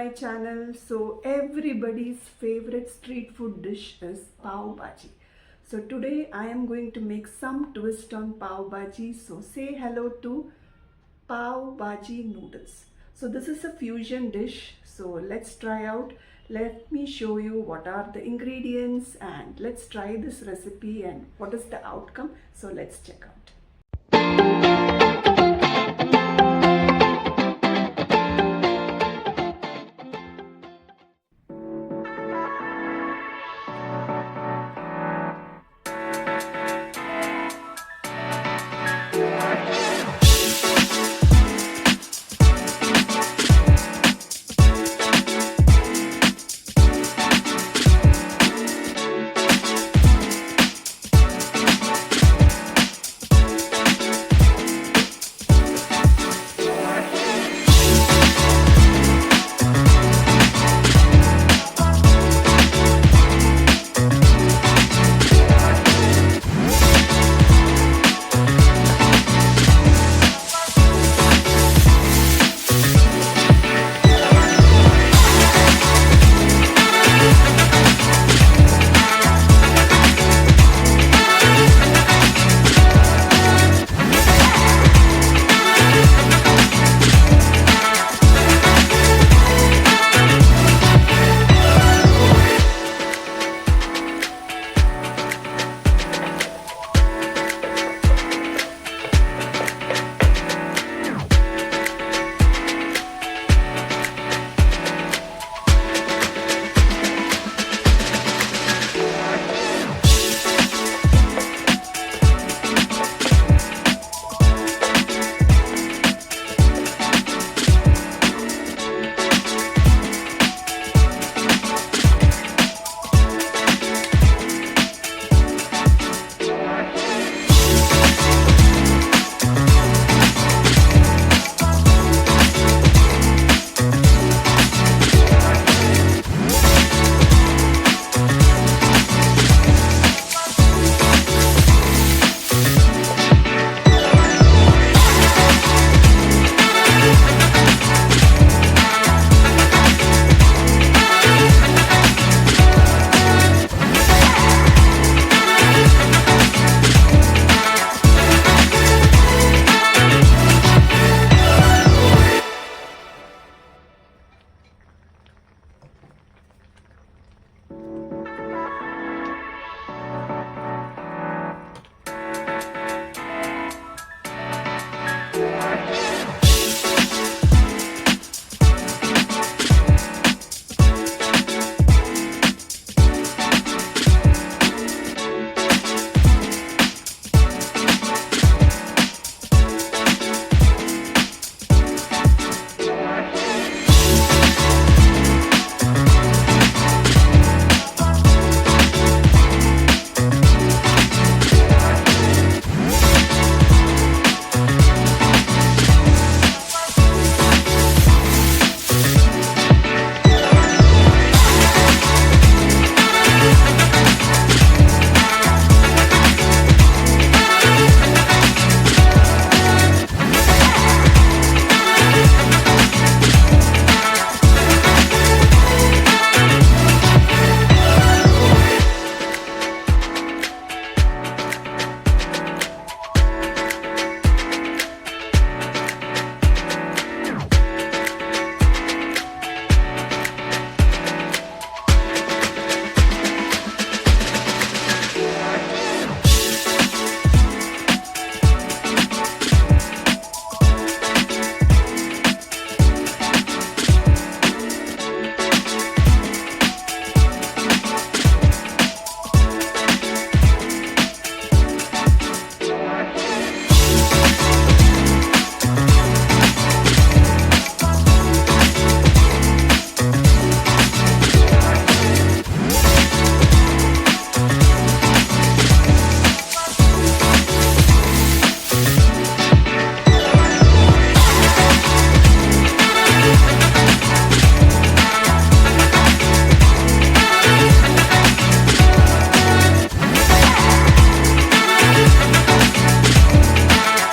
my channel. So everybody's favorite street food dish is Pav Bhaji. So today I am going to make some twist on Pav Bhaji. So say hello to Pav Bhaji Noodles. So this is a fusion dish. So let's try out. Let me show you what are the ingredients and let's try this recipe and what is the outcome. So let's check out.